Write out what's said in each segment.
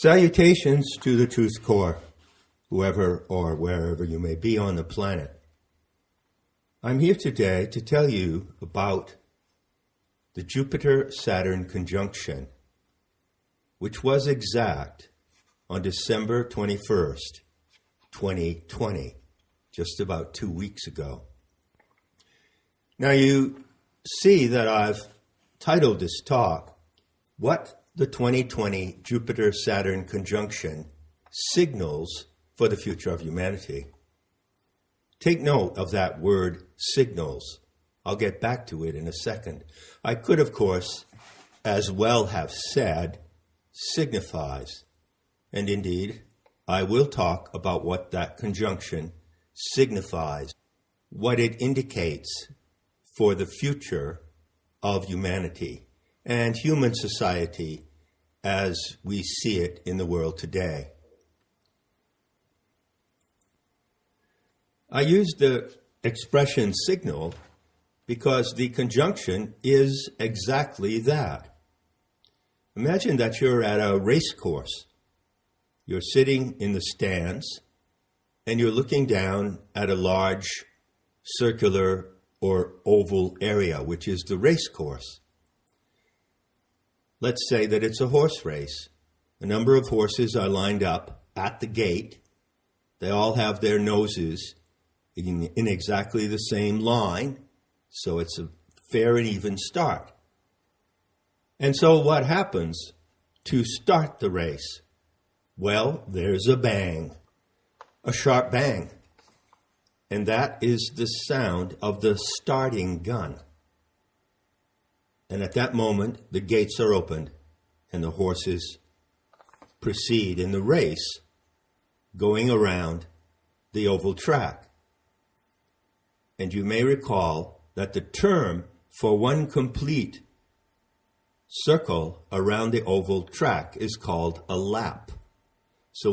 Salutations to the Truth Core, whoever or wherever you may be on the planet. I'm here today to tell you about the Jupiter-Saturn conjunction, which was exact on December 21st, 2020, just about 2 weeks ago. Now you see that I've titled this talk, What the 2020 Jupiter-Saturn conjunction signals for the future of humanity. Take note of that word signals. I'll get back to it in a second. I could, of course, as well have said signifies. And indeed, I will talk about what that conjunction signifies, what it indicates for the future of humanity and human society as we see it in the world today. I use the expression signal because the conjunction is exactly that. Imagine that you're at a race course. You're sitting in the stands and you're looking down at a large circular or oval area, which is the race course. Let's say that it's a horse race. A number of horses are lined up at the gate. They all have their noses in exactly the same line, so it's a fair and even start. And so what happens to start the race? Well, there's a bang, a sharp bang. And that is the sound of the starting gun. And at that moment, the gates are opened and the horses proceed in the race going around the oval track. And you may recall that the term for one complete circle around the oval track is called a lap. So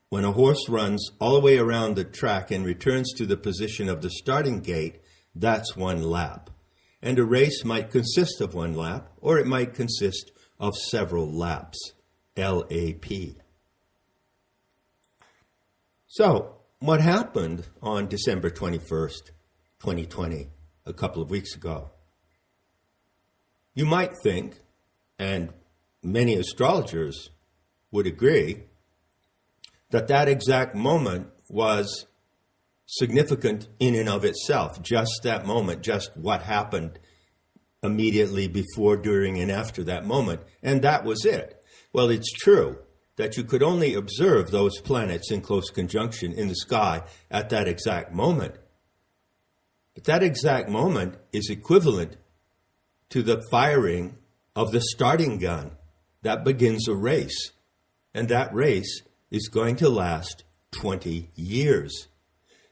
when a horse runs all the way around the track and returns to the position of the starting gate, that's one lap. And a race might consist of one lap, or it might consist of several laps, L-A-P. So, what happened on December 21st, 2020, a couple of weeks ago? You might think, and many astrologers would agree, that that exact moment was significant in and of itself, just that moment, just what happened immediately before, during, and after that moment. And that was it. Well, it's true that you could only observe those planets in close conjunction in the sky at that exact moment. But that exact moment is equivalent to the firing of the starting gun. That begins a race. And that race is going to last 20 years.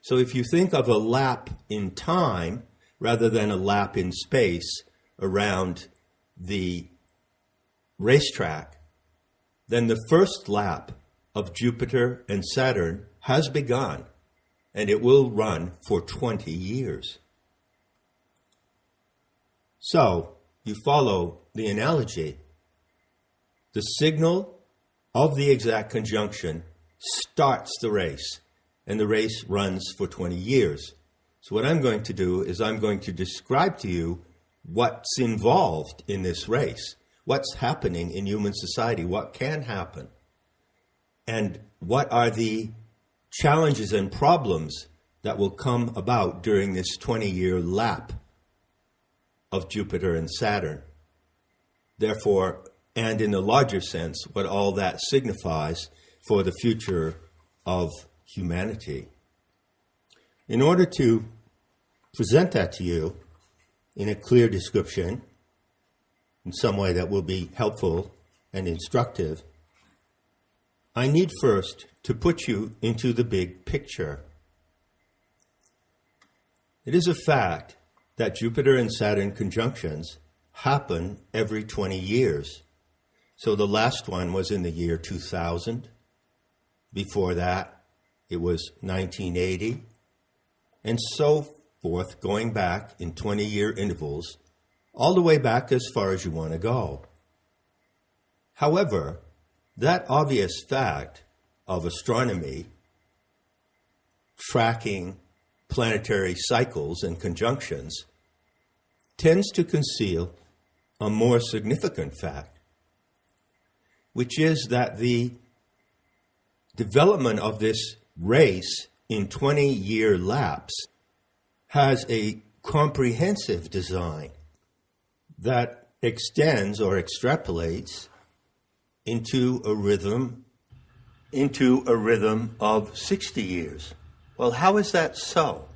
So if you think of a lap in time rather than a lap in space around the racetrack, then the first lap of Jupiter and Saturn has begun, and it will run for 20 years. So you follow the analogy. The signal of the exact conjunction starts the race, and the race runs for 20 years. So what I'm going to do is I'm going to describe to you what's involved in this race, what's happening in human society, what can happen, and what are the challenges and problems that will come about during this 20-year lap of Jupiter and Saturn. Therefore, and in the larger sense, what all that signifies for the future of humanity. In order to present that to you in a clear description, in some way that will be helpful and instructive, I need first to put you into the big picture. It is a fact that Jupiter and Saturn conjunctions happen every 20 years. So the last one was in the year 2000. Before that, it was 1980, and so forth, going back in 20-year intervals, all the way back as far as you want to go. However, That obvious fact of astronomy tracking planetary cycles and conjunctions tends to conceal a more significant fact, which is that the development of this race in 20-year laps has a comprehensive design that extends or extrapolates into a rhythm of 60 years. Well, how is that so?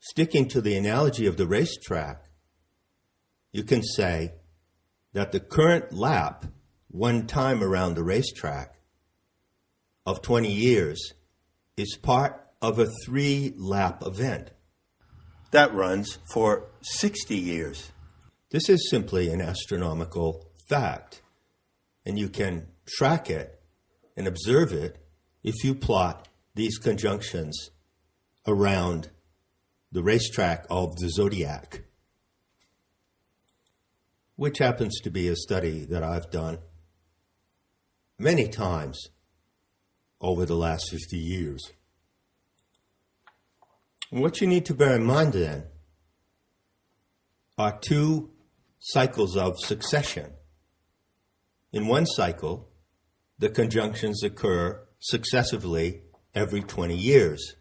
Sticking to the analogy of the racetrack, you can say that the current lap, one time around the racetrack, of 20 years is part of a 3-lap event that runs for 60 years. This is simply an astronomical fact, and you can track it and observe it if you plot these conjunctions around the racetrack of the zodiac, which happens to be a study that I've done many times over the last 50 years. And what you need to bear in mind then are 2 cycles of succession. In one cycle, the conjunctions occur successively every 20 years.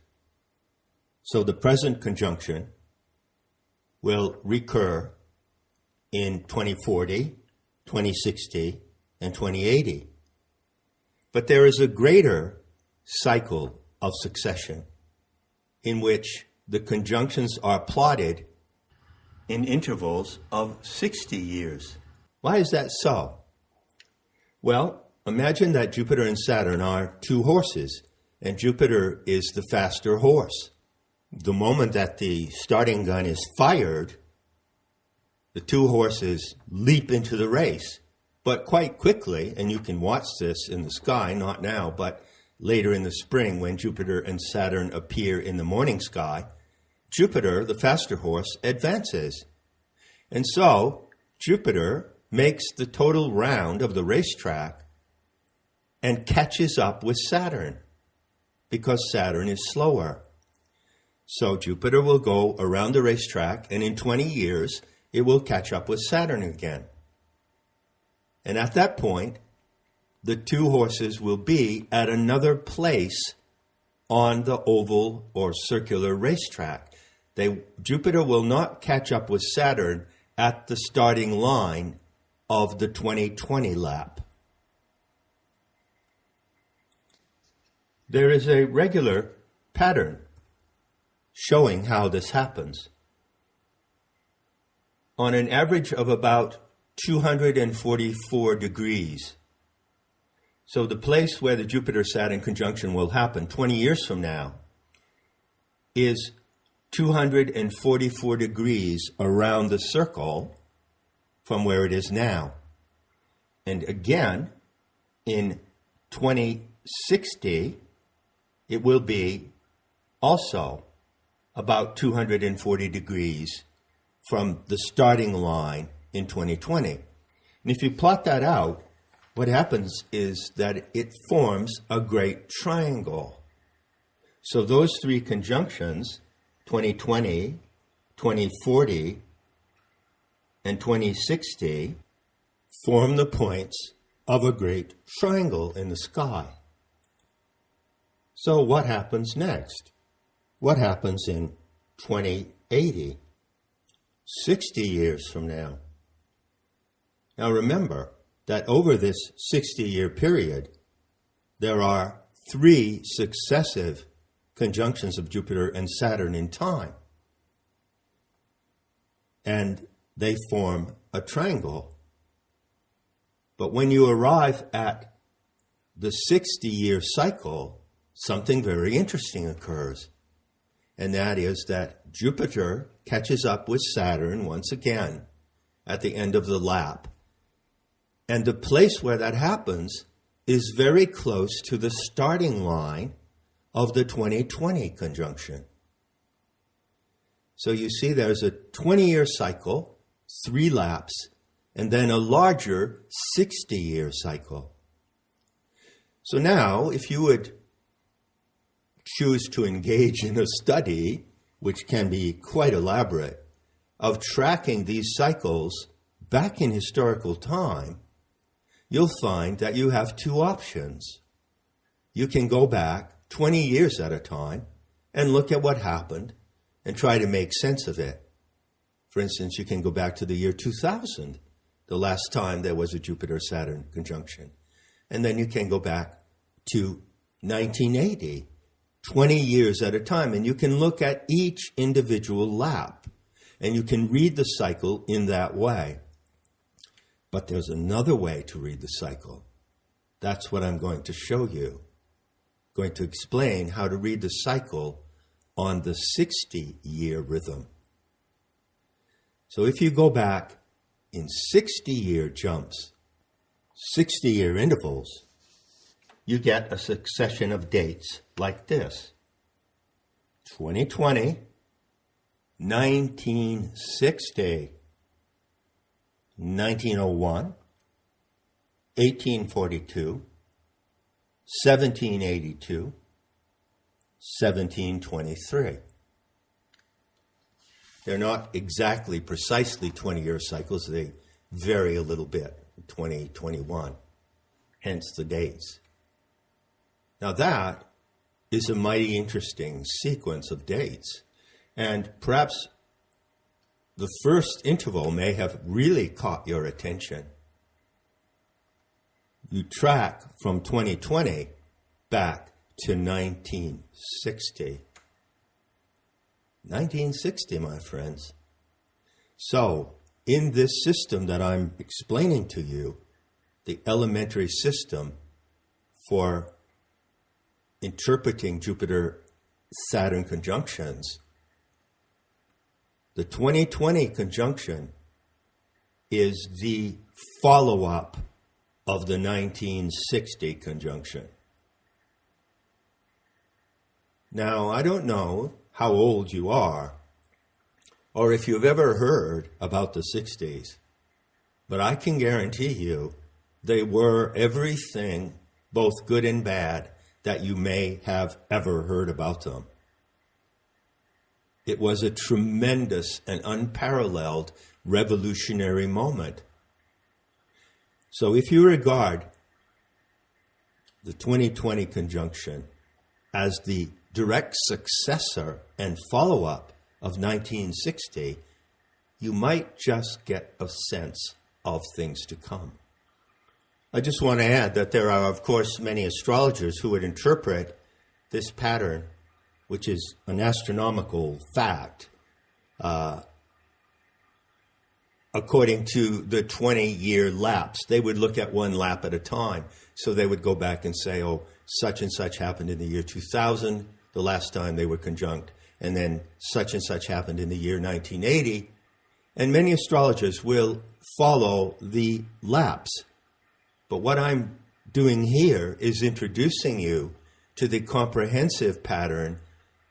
So the present conjunction will recur in 2040, 2060, and 2080. But there is a greater cycle of succession in which the conjunctions are plotted in intervals of 60 years. Why is that so? Well, imagine that Jupiter and Saturn are 2 horses, and Jupiter is the faster horse. The moment that the starting gun is fired, the 2 horses leap into the race. But quite quickly, and you can watch this in the sky, not now, but later in the spring when Jupiter and Saturn appear in the morning sky, Jupiter, the faster horse, advances. And so Jupiter makes the total round of the racetrack and catches up with Saturn because Saturn is slower. So Jupiter will go around the racetrack, and in 20 years, it will catch up with Saturn again. And at that point, the 2 horses will be at another place on the oval or circular racetrack. Jupiter will not catch up with Saturn at the starting line of the 2020 lap. There is a regular pattern showing how this happens. On an average of about 244 degrees. So the place where the Jupiter-Saturn conjunction will happen 20 years from now is 244 degrees around the circle from where it is now. And again, in 2060, it will be also about 240 degrees from the starting line in 2020. And if you plot that out, what happens is that it forms a great triangle. So those 3 conjunctions, 2020, 2040, and 2060, form the points of a great triangle in the sky. So what happens next? What happens in 2080, 60 years from now? Now remember that over this 60-year period, there are 3 successive conjunctions of Jupiter and Saturn in time. And they form a triangle. But when you arrive at the 60-year cycle, something very interesting occurs. And that is that Jupiter catches up with Saturn once again at the end of the lap. And the place where that happens is very close to the starting line of the 2020 conjunction. So you see there's a 20-year cycle, 3 laps, and then a larger 60-year cycle. So now, if you would choose to engage in a study, which can be quite elaborate, of tracking these cycles back in historical time, you'll find that you have two options. You can go back 20 years at a time and look at what happened and try to make sense of it. For instance, you can go back to the year 2000, the last time there was a Jupiter-Saturn conjunction. And then you can go back to 1980, 20 years at a time, and you can look at each individual lap, and you can read the cycle in that way. But there's another way to read the cycle. That's what I'm going to show you. I'm going to explain how to read the cycle on the 60-year rhythm. So if you go back in 60-year jumps, 60-year intervals, you get a succession of dates like this. 2020, 1960, 1901, 1842, 1782, 1723. They're not exactly precisely 20-year cycles. They vary a little bit, 2021, hence the dates. Now that is a mighty interesting sequence of dates. And perhaps the first interval may have really caught your attention. You track from 2020 back to 1960. 1960, my friends. So, in this system that I'm explaining to you, the elementary system for interpreting Jupiter-Saturn conjunctions, the 2020 conjunction is the follow-up of the 1960 conjunction. Now, I don't know how old you are, or if you've ever heard about the 60s, but I can guarantee you they were everything, both good and bad, that you may have ever heard about them. It was a tremendous and unparalleled revolutionary moment. So if you regard the 2020 conjunction as the direct successor and follow-up of 1960, you might just get a sense of things to come. I just want to add that there are, of course, many astrologers who would interpret this pattern, which is an astronomical fact, according to the 20-year lapse. They would look at one lap at a time. So they would go back and say, oh, such and such happened in the year 2000, the last time they were conjunct, and then such and such happened in the year 1980. And many astrologers will follow the lapse. But what I'm doing here is introducing you to the comprehensive pattern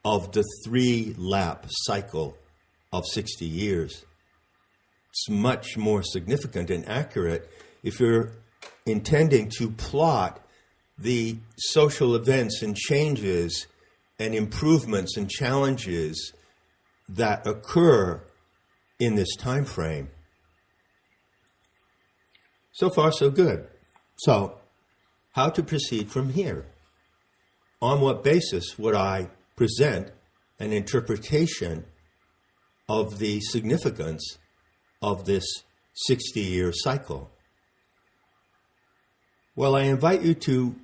of the 3-lap cycle of 60 years. It's much more significant and accurate if you're intending to plot the social events and changes and improvements and challenges that occur in this time frame. So far, so good. So, how to proceed from here? On what basis would I present an interpretation of the significance of this 60-year cycle? Well, I invite you to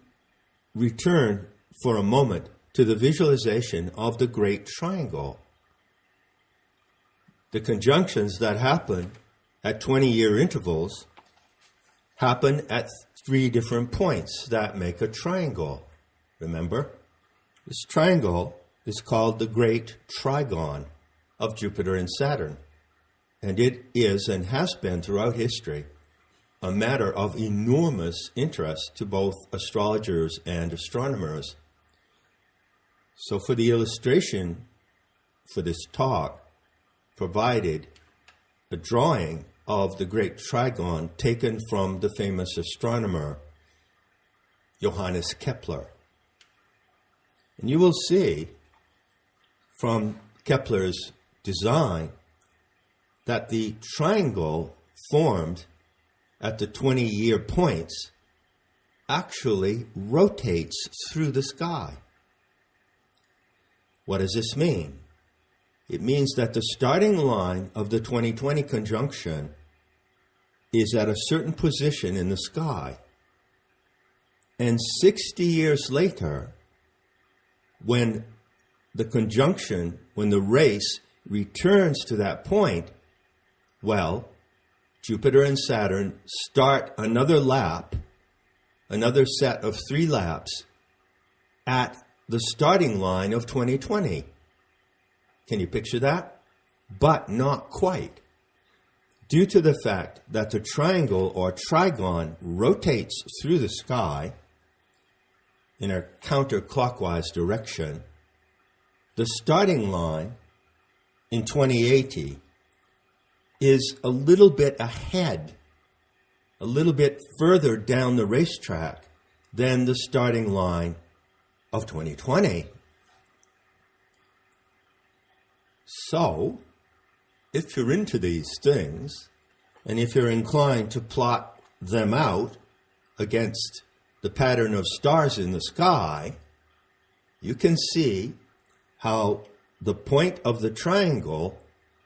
return for a moment to the visualization of the Great Triangle. The conjunctions that happen at 20-year intervals happen at 3 different points that make a triangle. Remember? This triangle is called the Great Trigon of Jupiter and Saturn. And it is and has been throughout history a matter of enormous interest to both astrologers and astronomers. So for the illustration for this talk, provided a drawing of the Great Trigon taken from the famous astronomer Johannes Kepler. And you will see from Kepler's design that the triangle formed at the 20-year points actually rotates through the sky. What does this mean? It means that the starting line of the 2020 conjunction is at a certain position in the sky. And 60 years later, when the race returns to that point, well, Jupiter and Saturn start another lap, another set of 3 laps at the starting line of 2020. Can you picture that? But not quite. Due to the fact that the triangle or trigon rotates through the sky in a counterclockwise direction, the starting line in 2080 is a little bit ahead, a little bit further down the racetrack than the starting line of 2020. So, if you're into these things, and if you're inclined to plot them out against the pattern of stars in the sky, you can see how the point of the triangle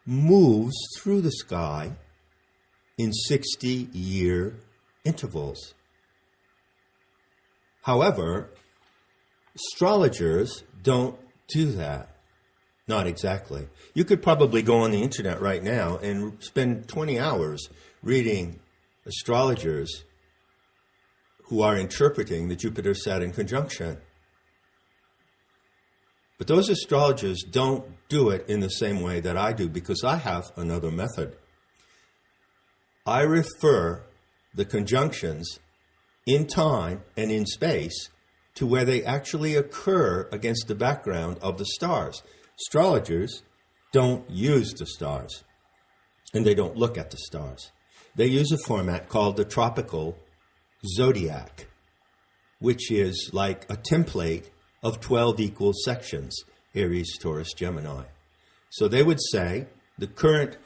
moves through the sky in 60-year intervals. However, astrologers don't do that. Not exactly. You could probably go on the internet right now and spend 20 hours reading astrologers who are interpreting the Jupiter-Saturn conjunction. But those astrologers don't do it in the same way that I do, because I have another method. I refer the conjunctions in time and in space to where they actually occur against the background of the stars. Astrologers don't use the stars, and they don't look at the stars. They use a format called the tropical zodiac, which is like a template of 12 equal sections, Aries, Taurus, Gemini. So they would say the current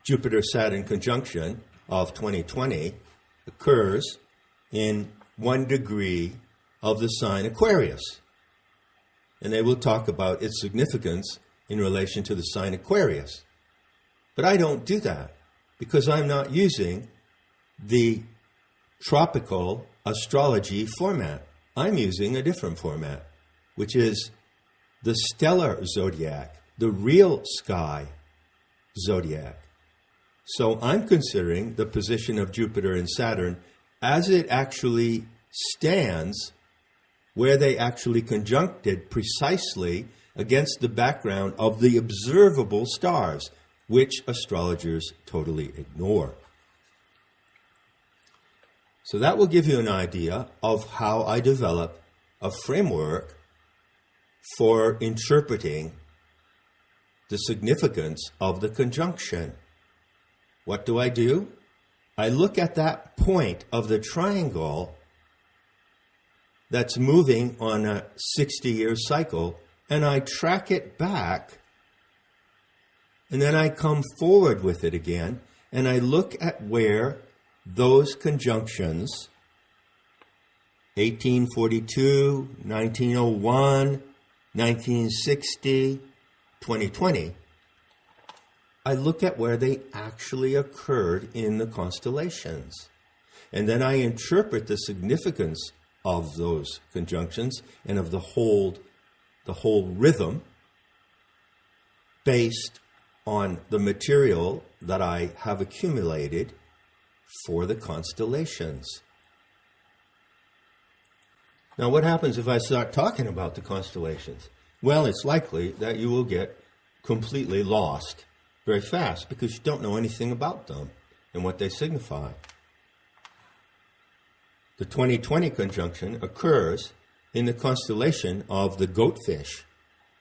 Jupiter-Saturn conjunction of 2020 occurs in 1 degree of the sign Aquarius. And they will talk about its significance in relation to the sign Aquarius. But I don't do that, because I'm not using the tropical astrology format. I'm using a different format, which is the stellar zodiac, the real sky zodiac. So I'm considering the position of Jupiter and Saturn as it actually stands, where they actually conjuncted precisely against the background of the observable stars, which astrologers totally ignore. So that will give you an idea of how I develop a framework for interpreting the significance of the conjunction. What do? I look at that point of the triangle that's moving on a 60-year cycle, and I track it back, and then I come forward with it again, and I look at where those conjunctions, 1842, 1901, 1960, 2020, I look at where they actually occurred in the constellations. And then I interpret the significance of those conjunctions and of the whole rhythm based on the material that I have accumulated for the constellations. Now, what happens if I start talking about the constellations? Well, it's likely that you will get completely lost very fast, because you don't know anything about them and what they signify. The 2020 conjunction occurs in the constellation of the Goatfish,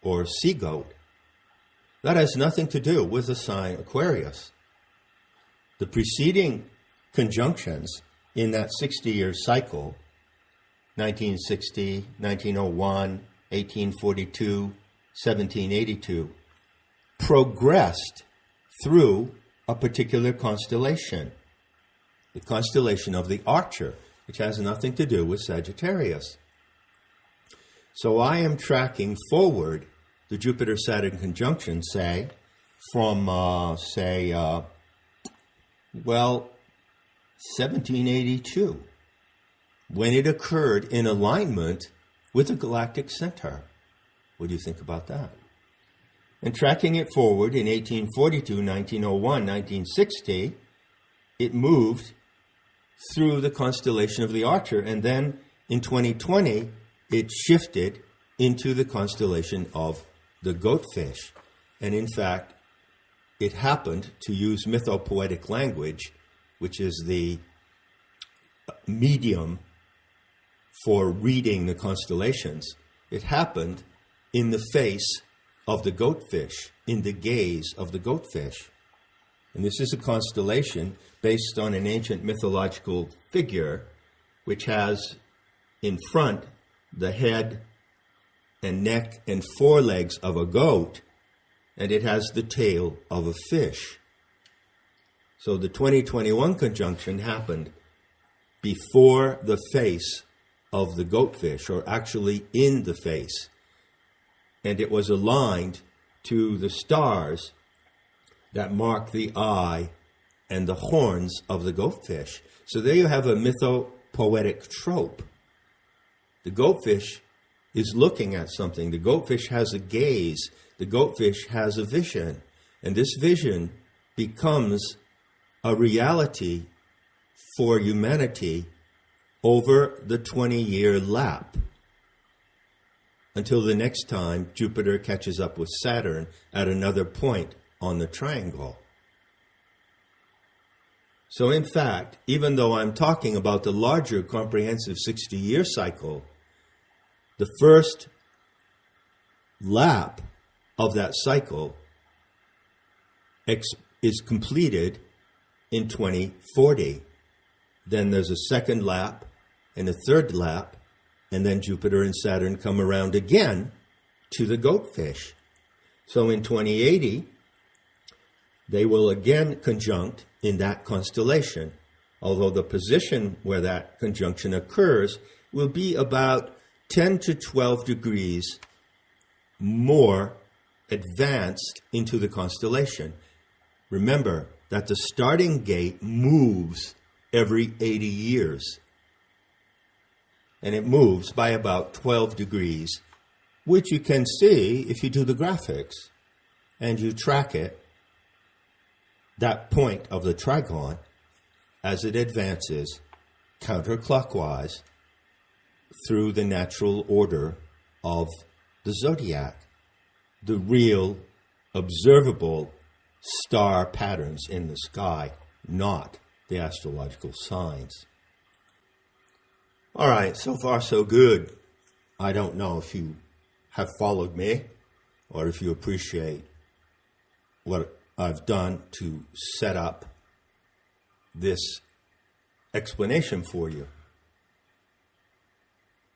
or sea goat. That has nothing to do with the sign Aquarius. The preceding conjunctions in that 60-year cycle 1960, 1901, 1842, 1782, progressed through a particular constellation, the constellation of the Archer, which has nothing to do with Sagittarius. So I am tracking forward the Jupiter-Saturn conjunction, say, from, 1782, when it occurred in alignment with the Galactic Center. What do you think about that? And tracking it forward in 1842, 1901, 1960, it moved through the constellation of the Archer, and then in 2020, it shifted into the constellation of the Goatfish. And in fact, it happened, to use mythopoetic language, which is the medium for reading the constellations, it happened in the face of the Goatfish, in the gaze of the Goatfish. And this is a constellation based on an ancient mythological figure which has in front the head and neck and forelegs of a goat, and it has the tail of a fish. So the 2021 conjunction happened before the face of the goatfish, or actually in the face. And it was aligned to the stars that mark the eye and the horns of the goatfish. So there you have a mythopoetic trope. The goatfish is looking at something. The goatfish has a gaze. The goatfish has a vision. And this vision becomes a reality for humanity over the 20-year lap, until the next time Jupiter catches up with Saturn at another point on the triangle. So in fact, even though I'm talking about the larger comprehensive 60-year cycle, the first lap of that cycle is completed in 2040. Then there's a second lap and a third lap, and then Jupiter and Saturn come around again to the goatfish. So in 2080, they will again conjunct in that constellation, although the position where that conjunction occurs will be about 10 to 12 degrees more advanced into the constellation. Remember that the starting gate moves every 80 years. And it moves by about 12 degrees, which you can see if you do the graphics and you track it, that point of the trigon, as it advances counterclockwise through the natural order of the zodiac, the real observable star patterns in the sky, not the astrological signs. All right, so far so good. I don't know if you have followed me or if you appreciate what I've done to set up this explanation for you.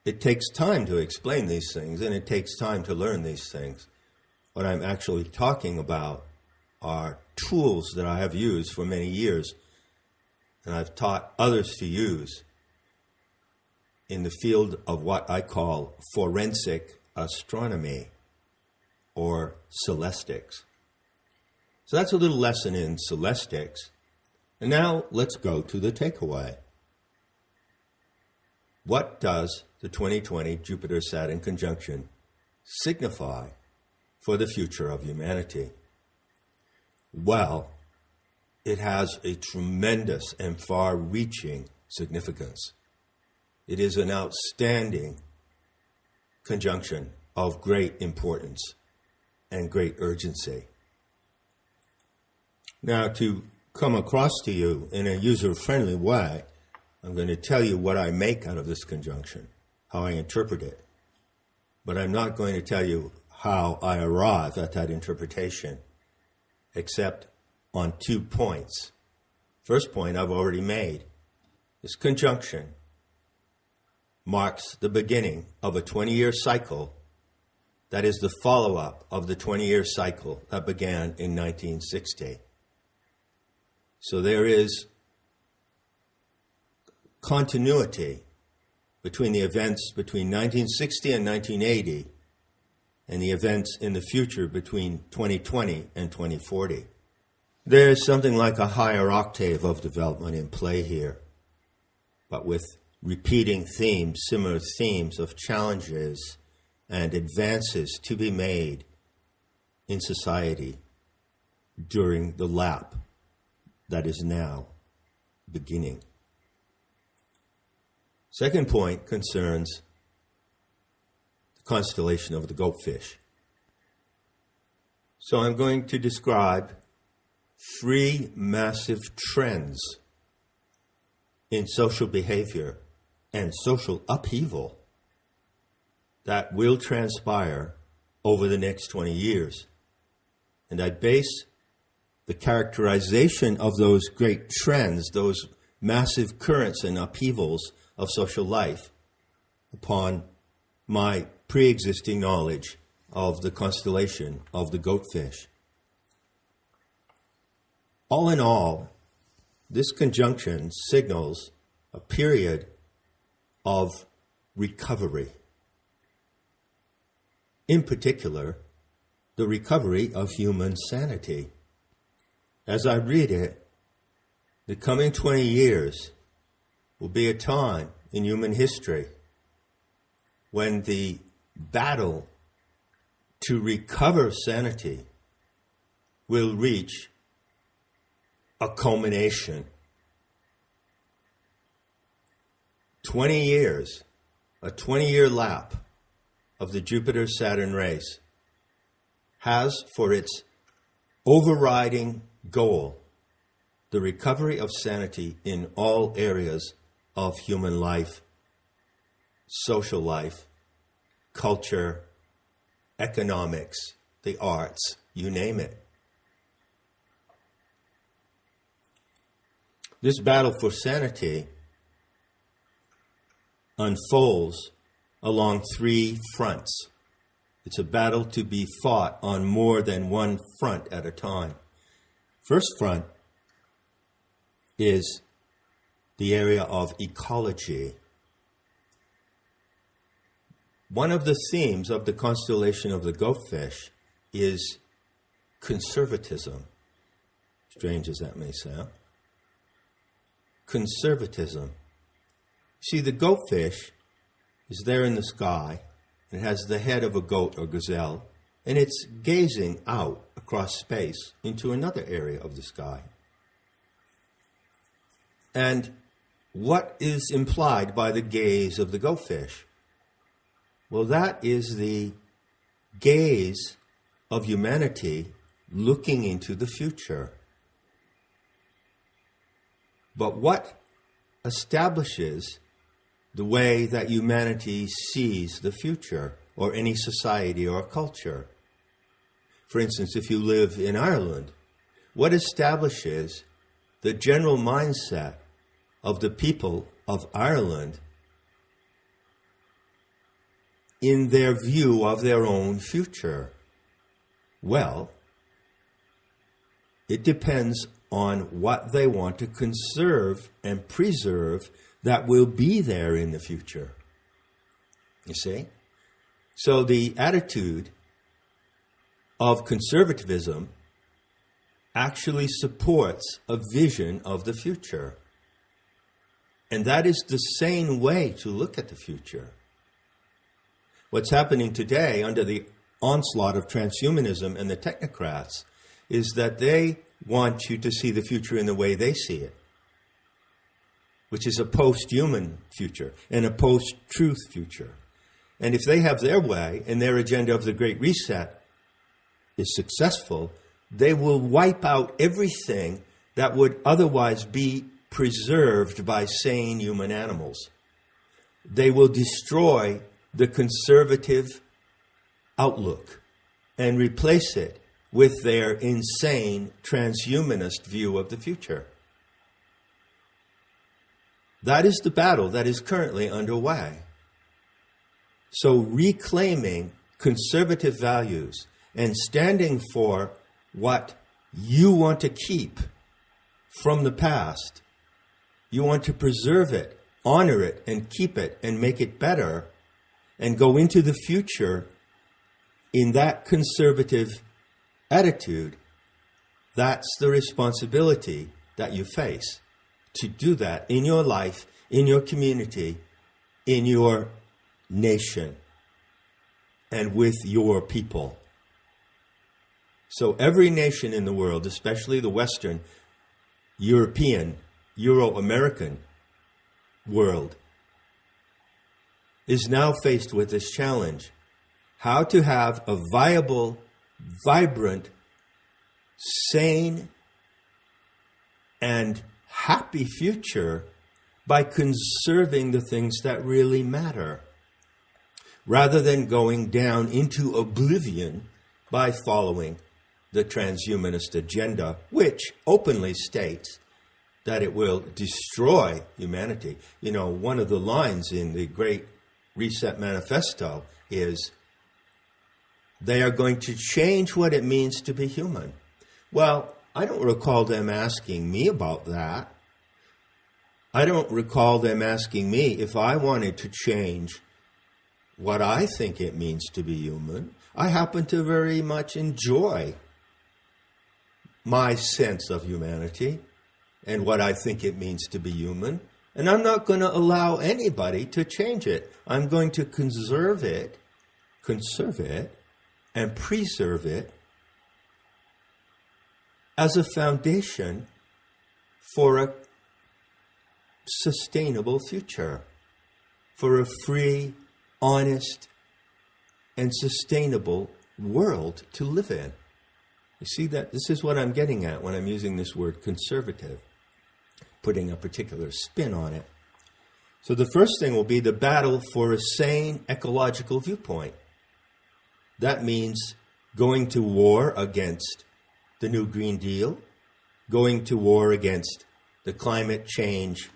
It takes time to explain these things, and it takes time to learn these things. What I'm actually talking about are tools that I have used for many years, and I've taught others to use in the field of what I call forensic astronomy or celestics. So that's a little lesson in celestics. And now let's go to the takeaway. What does the 2020 Jupiter-Saturn conjunction signify for the future of humanity? Well, it has a tremendous and far-reaching significance. It is an outstanding conjunction of great importance and great urgency. Now, to come across to you in a user-friendly way, I'm going to tell you what I make out of this conjunction, how I interpret it. But I'm not going to tell you how I arrive at that interpretation, except on 2 points. First point I've already made. This conjunction marks the beginning of a 20-year cycle that is the follow-up of the 20-year cycle that began in 1960. So there is continuity between the events between 1960 and 1980 and the events in the future between 2020 and 2040. There's something like a higher octave of development in play here, but with repeating themes, similar themes of challenges and advances to be made in society during the lap that is now beginning. Second point concerns the constellation of the Goatfish. So I'm going to describe 3 massive trends in social behavior and social upheaval that will transpire over the next 20 years. And I base the characterization of those great trends, those massive currents and upheavals of social life, upon my pre-existing knowledge of the constellation of the Goatfish. All in all, this conjunction signals a period of recovery. In particular, the recovery of human sanity. As I read it, the coming 20 years will be a time in human history when the battle to recover sanity will reach a culmination. 20 years, a 20-year lap of the Jupiter-Saturn race has for its overriding goal the recovery of sanity in all areas of human life, social life, culture, economics, the arts, you name it. This battle for sanity unfolds along 3 fronts. It's a battle to be fought on more than one front at a time. First front is the area of ecology. One of the themes of the constellation of the Goatfish is conservatism. Strange as that may sound. Conservatism. See, the goatfish is there in the sky. It has the head of a goat or gazelle, and it's gazing out across space into another area of the sky. And what is implied by the gaze of the goatfish? Well, that is the gaze of humanity looking into the future. But what establishes the way that humanity sees the future, or any society or culture? For instance, if you live in Ireland, what establishes the general mindset of the people of Ireland in their view of their own future? Well, it depends on what they want to conserve and preserve that will be there in the future. You see? So the attitude of conservatism actually supports a vision of the future. And that is the sane way to look at the future. What's happening today under the onslaught of transhumanism and the technocrats is that they want you to see the future in the way they see it, which is a post-human future and a post-truth future. And if they have their way and their agenda of the Great Reset is successful, they will wipe out everything that would otherwise be preserved by sane human animals. They will destroy the conservative outlook and replace it with their insane transhumanist view of the future. That is the battle that is currently underway. So reclaiming conservative values and standing for what you want to keep from the past, you want to preserve it, honor it, and keep it, and make it better, and go into the future in that conservative attitude, that's the responsibility that you face, to do that in your life, in your community, in your nation, and with your people. So every nation in the world, especially the Western, European, Euro-American world, is now faced with this challenge: how to have a viable, vibrant, sane, and happy future by conserving the things that really matter, rather than going down into oblivion by following the transhumanist agenda, which openly states that it will destroy humanity. You know, one of the lines in the Great Reset Manifesto is, they are going to change what it means to be human. Well, I don't recall them asking me about that. I don't recall them asking me if I wanted to change what I think it means to be human. I happen to very much enjoy my sense of humanity and what I think it means to be human. And I'm not going to allow anybody to change it. I'm going to conserve it, and preserve it as a foundation for a sustainable future, for a free, honest, and sustainable world to live in. You see that? This is what I'm getting at when I'm using this word conservative, putting a particular spin on it. So the first thing will be the battle for a sane ecological viewpoint. That means going to war against the New Green Deal, going to war against the climate change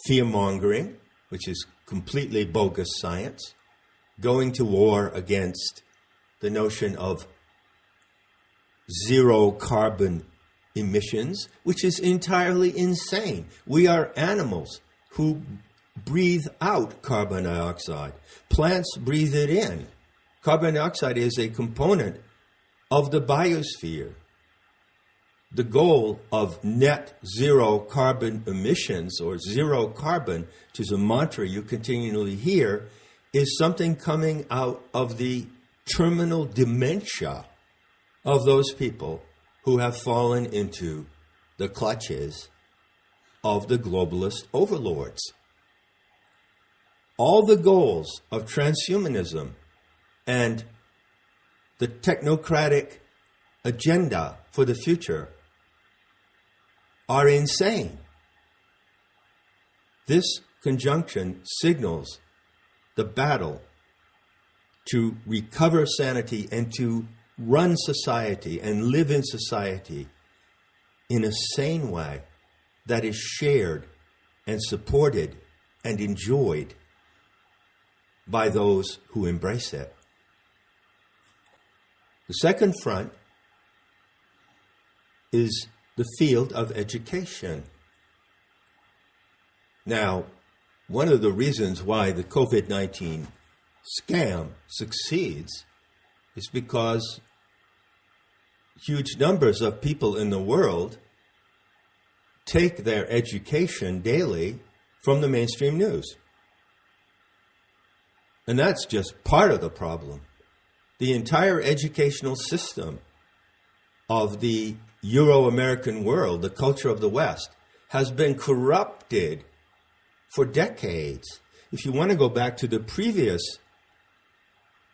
fear-mongering, which is completely bogus science, going to war against the notion of zero carbon emissions, which is entirely insane. We are animals who breathe out carbon dioxide. Plants breathe it in. Carbon dioxide is a component of the biosphere. The goal of net zero carbon emissions, or zero carbon, which is a mantra you continually hear, is something coming out of the terminal dementia of those people who have fallen into the clutches of the globalist overlords. All the goals of transhumanism and the technocratic agenda for the future are insane. This conjunction signals the battle to recover sanity and to run society and live in society in a sane way that is shared and supported and enjoyed by those who embrace it. The second front is the field of education. Now, one of the reasons why the COVID-19 scam succeeds is because huge numbers of people in the world take their education daily from the mainstream news. And that's just part of the problem. The entire educational system of the Euro-American world, the culture of the West, has been corrupted for decades. If you want to go back to the previous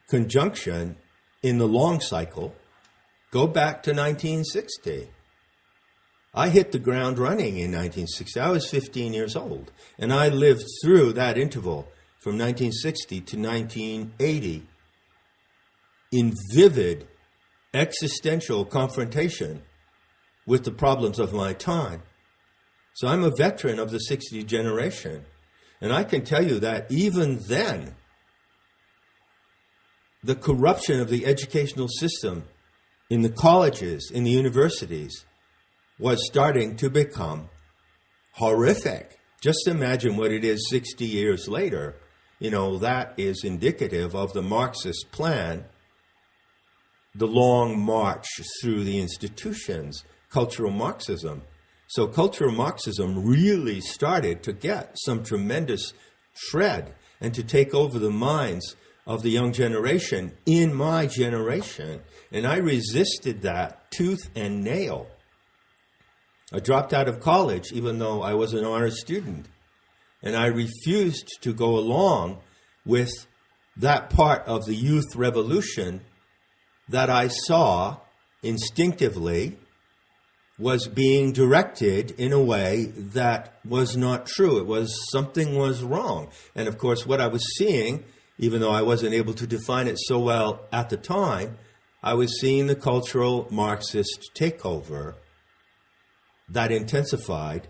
conjunction in the long cycle, go back to 1960. I hit the ground running in 1960. I was 15 years old, and I lived through that interval from 1960 to 1980 in vivid existential confrontation with the problems of my time. So I'm a veteran of the 60 generation. And I can tell you that even then, the corruption of the educational system in the colleges, in the universities, was starting to become horrific. Just imagine what it is 60 years later. You know, that is indicative of the Marxist plan, the long march through the institutions, cultural Marxism. So cultural Marxism really started to get some tremendous shred and to take over the minds of the young generation in my generation. And I resisted that tooth and nail. I dropped out of college even though I was an honors student. And I refused to go along with that part of the youth revolution that I saw instinctively was being directed in a way that was not true. It was something was wrong. And of course, what I was seeing, even though I wasn't able to define it so well at the time, I was seeing the cultural Marxist takeover that intensified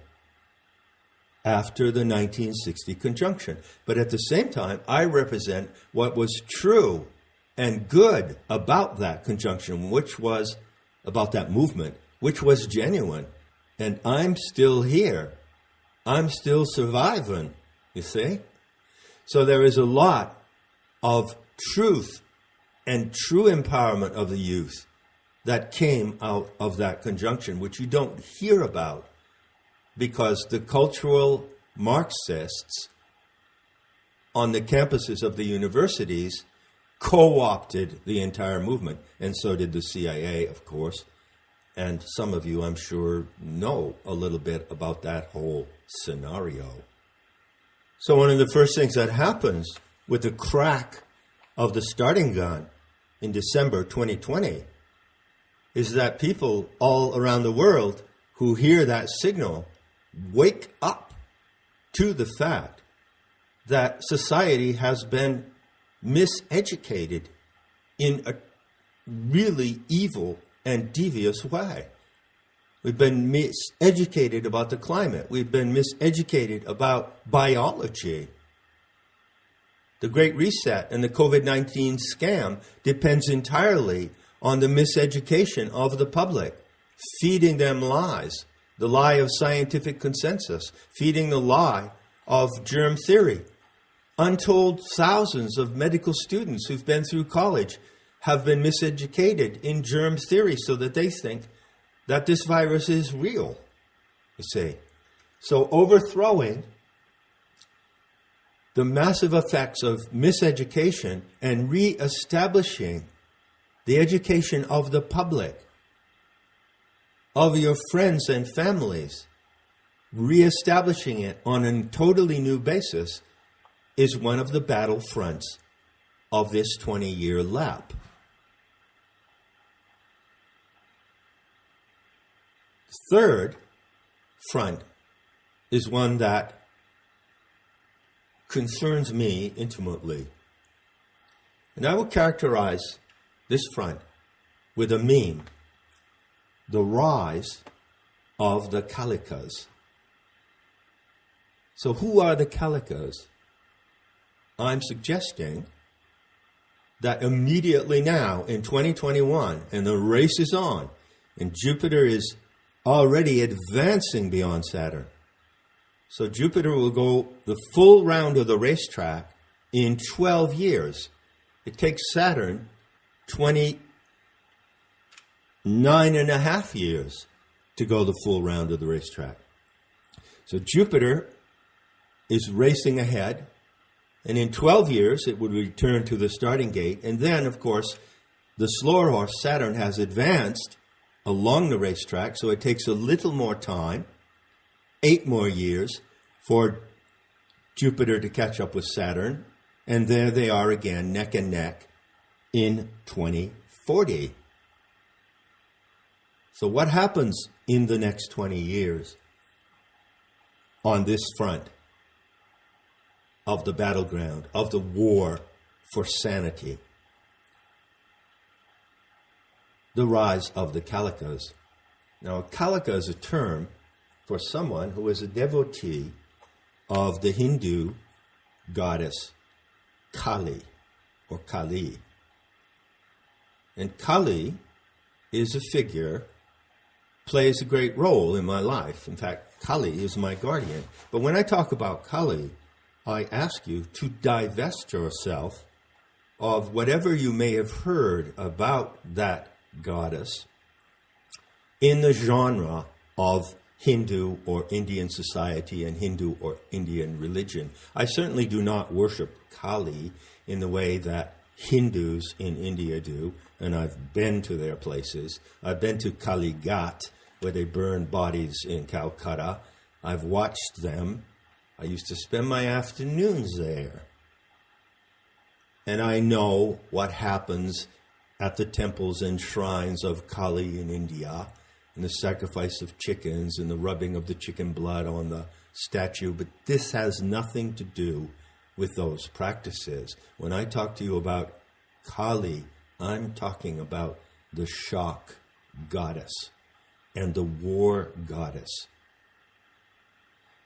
after the 1960 conjunction. But at the same time, I represent what was true and good about that conjunction, which was about that movement, which was genuine. And I'm still here. I'm still surviving, you see? So there is a lot of truth and true empowerment of the youth that came out of that conjunction, which you don't hear about because the cultural Marxists on the campuses of the universities co-opted the entire movement. And so did the CIA, of course. And some of you, I'm sure, know a little bit about that whole scenario. So one of the first things that happens with the crack of the starting gun in December 2020 is that people all around the world who hear that signal wake up to the fact that society has been miseducated in a really evil and devious way. We've been miseducated about the climate. We've been miseducated about biology. The Great Reset and the COVID-19 scam depends entirely on the miseducation of the public, feeding them lies, the lie of scientific consensus, feeding the lie of germ theory. Untold thousands of medical students who've been through college have been miseducated in germ theory so that they think that this virus is real, you see. So overthrowing the massive effects of miseducation and re-establishing the education of the public, of your friends and families, re-establishing it on a totally new basis is one of the battlefronts of this 20-year lap. Third front is one that concerns me intimately. And I will characterize this front with a meme: the rise of the Calicas. So who are the Calicas? I'm suggesting that immediately now in 2021, and the race is on, and Jupiter is already advancing beyond Saturn. So Jupiter will go the full round of the racetrack in 12 years. It takes Saturn 29 and a half years to go the full round of the racetrack. So Jupiter is racing ahead, and in 12 years it would return to the starting gate. And then, of course, the slower horse Saturn has advanced along the racetrack, so it takes a little more time, 8 more years, for Jupiter to catch up with Saturn. And there they are again, neck and neck, in 2040. So what happens in the next 20 years on this front of the battleground, of the war for sanity? The rise of the Calicas. Now, a Calica is a term for someone who is a devotee of the Hindu goddess Kali or Kali. And Kali is a figure, plays a great role in my life. In fact, Kali is my guardian. But when I talk about Kali, I ask you to divest yourself of whatever you may have heard about that goddess in the genre of Hindu or Indian society and Hindu or Indian religion. I certainly do not worship Kali in the way that Hindus in India do, and I've been to their places. I've been to Kali Ghat, where they burn bodies in Calcutta. I've watched them. I used to spend my afternoons there. And I know what happens at the temples and shrines of Kali in India, and the sacrifice of chickens and the rubbing of the chicken blood on the statue. But this has nothing to do with those practices. When I talk to you about Kali, I'm talking about the shock goddess and the war goddess.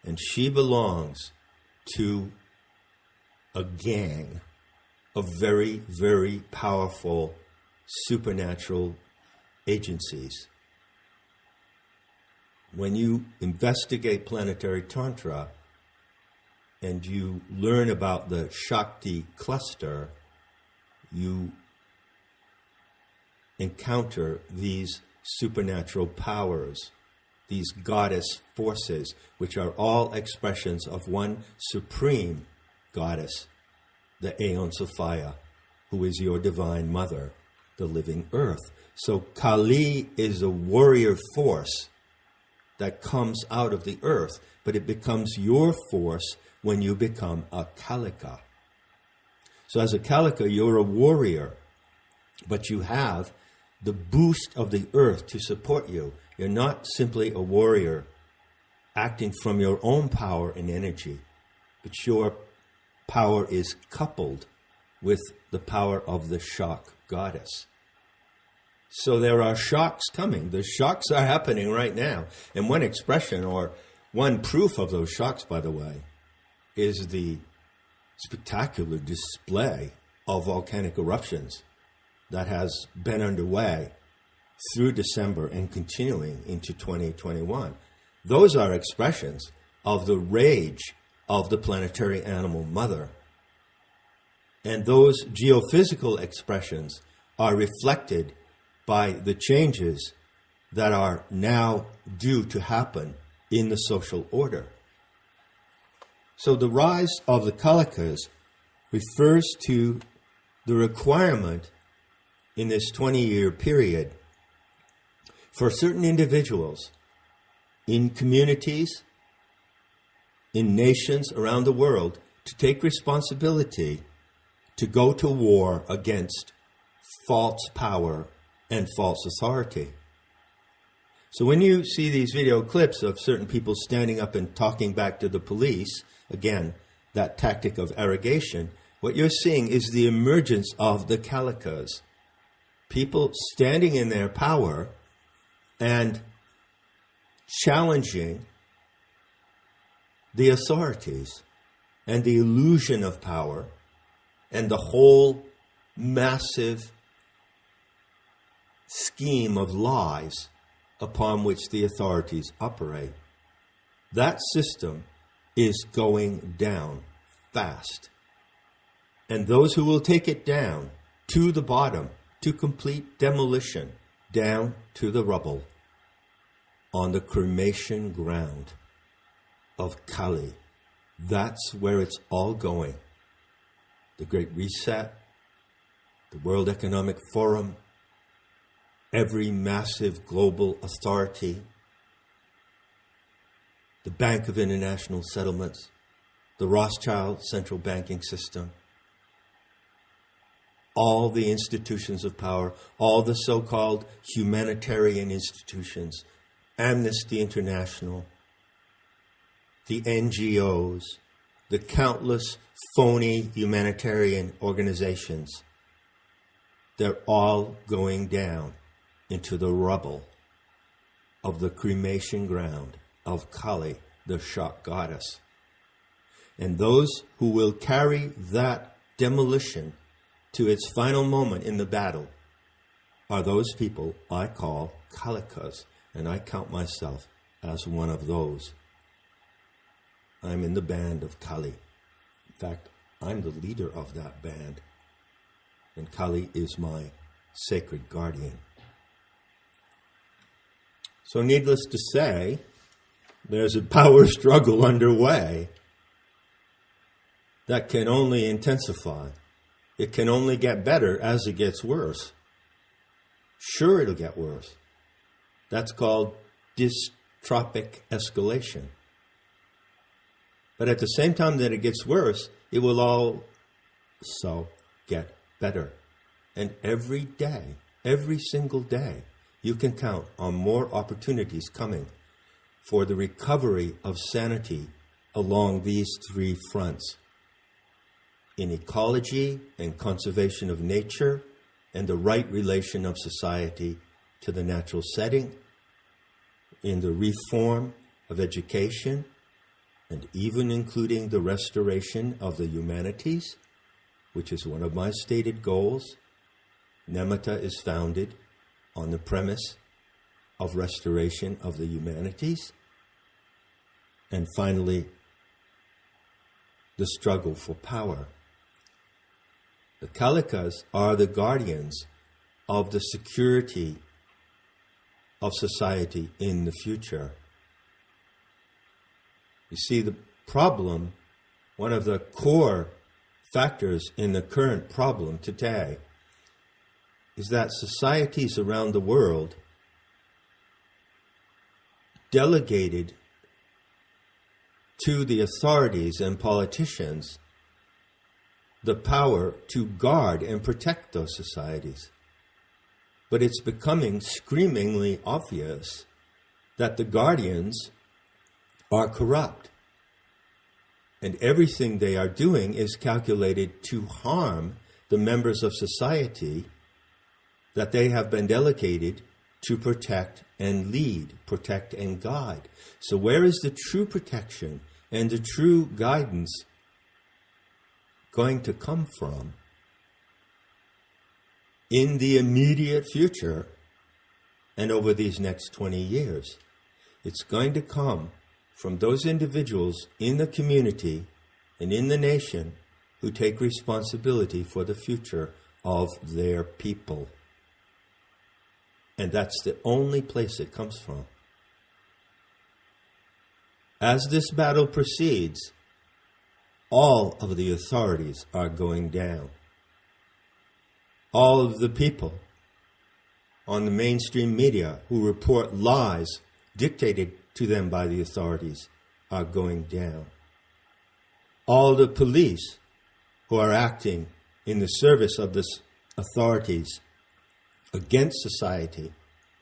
And she belongs to a gang of very, very powerful supernatural agencies. When you investigate planetary tantra and you learn about the Shakti cluster, you encounter these supernatural powers, these goddess forces, which are all expressions of one supreme goddess, the Aeon Sophia, who is your divine mother, the living earth. So Kali is a warrior force that comes out of the earth, but it becomes your force when you become a Kalika. So as a Kalika, you're a warrior, but you have the boost of the earth to support you. You're not simply a warrior acting from your own power and energy, but your power is coupled with the power of the shock goddess. So there are shocks coming. The shocks are happening right now. And one expression or one proof of those shocks, by the way, is the spectacular display of volcanic eruptions that has been underway through December and continuing into 2021. Those are expressions of the rage of the planetary animal mother. And those geophysical expressions are reflected by the changes that are now due to happen in the social order. So the rise of the Kalikas refers to the requirement in this 20-year period for certain individuals in communities, in nations around the world, to take responsibility to go to war against false power and false authority. So when you see these video clips of certain people standing up and talking back to the police, again, that tactic of arrogation, what you're seeing is the emergence of the Kalikas. People standing in their power and challenging the authorities and the illusion of power and the whole massive scheme of lies upon which the authorities operate. That system is going down fast. And those who will take it down to the bottom, to complete demolition, down to the rubble, on the cremation ground of Kali. That's where it's all going. The Great Reset, the World Economic Forum, every massive global authority, the Bank of International Settlements, the Rothschild central banking system, all the institutions of power, all the so-called humanitarian institutions, Amnesty International, the NGOs, the countless phony humanitarian organizations, they're all going down into the rubble of the cremation ground of Kali, the shock goddess. And those who will carry that demolition to its final moment in the battle are those people I call Kalikas, and I count myself as one of those. I'm in the band of Kali. In fact, I'm the leader of that band, and Kali is my sacred guardian. So needless to say, there's a power struggle underway that can only intensify. It can only get better as it gets worse. Sure, it'll get worse. That's called dystropic escalation. But at the same time that it gets worse, it will also get better. And every day, every single day, you can count on more opportunities coming for the recovery of sanity along these three fronts: in ecology and conservation of nature, and the right relation of society to the natural setting, in the reform of education, and even including the restoration of the humanities, which is one of my stated goals. Nematta is founded on the premise of restoration of the humanities. And finally, the struggle for power. The Kalikas are the guardians of the security of society in the future. You see, the problem, one of the core factors in the current problem today, is that societies around the world delegated to the authorities and politicians the power to guard and protect those societies. But it's becoming screamingly obvious that the guardians are corrupt. And everything they are doing is calculated to harm the members of society that they have been delegated to protect and lead, protect and guide. So where is the true protection and the true guidance going to come from? In the immediate future and over these next 20 years, it's going to come from those individuals in the community and in the nation who take responsibility for the future of their people. And that's the only place it comes from. As this battle proceeds, all of the authorities are going down. All of the people on the mainstream media who report lies dictated to them by the authorities are going down. All the police who are acting in the service of the authorities against society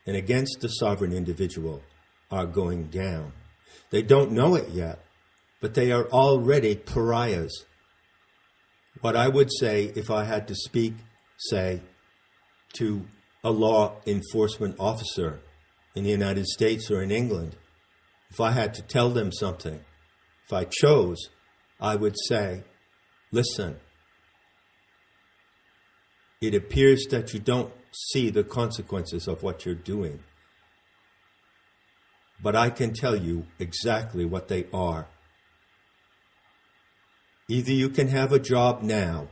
and against the sovereign individual are going down. They don't know it yet, but they are already pariahs. What I would say if I had to speak, say, to a law enforcement officer in the United States or in England, if I had to tell them something, if I chose, I would say, listen, it appears that you don't see the consequences of what you're doing. But I can tell you exactly what they are. Either you can have a job now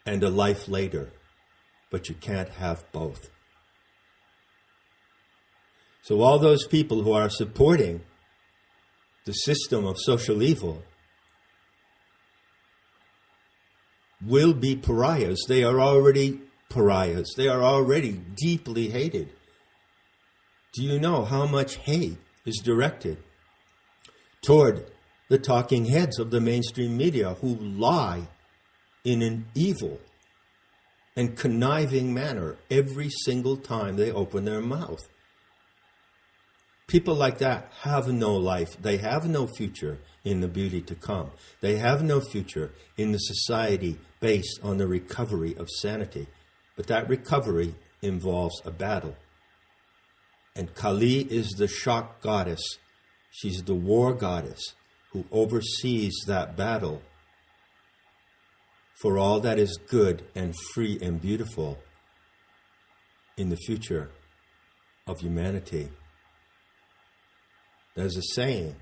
and a life later, but you can't have both. So all those people who are supporting the system of social evil will be pariahs. They are already pariahs. They are already deeply hated. Do you know how much hate is directed toward the talking heads of the mainstream media who lie in an evil and conniving manner every single time they open their mouth? People like that have no life. They have no future in the beauty to come. They have no future in the society based on the recovery of sanity. But that recovery involves a battle. And Kali is the shock goddess. She's the war goddess who oversees that battle for all that is good and free and beautiful in the future of humanity. There's a saying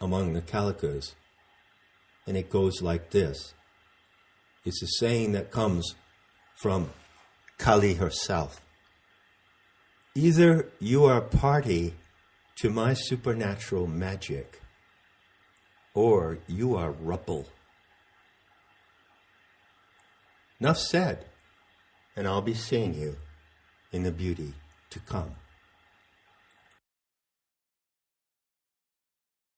among the Calicoes, and it goes like this. It's a saying that comes from Kali herself. Either you are party to my supernatural magic, or you are rubble. Enough said, and I'll be seeing you in the beauty to come.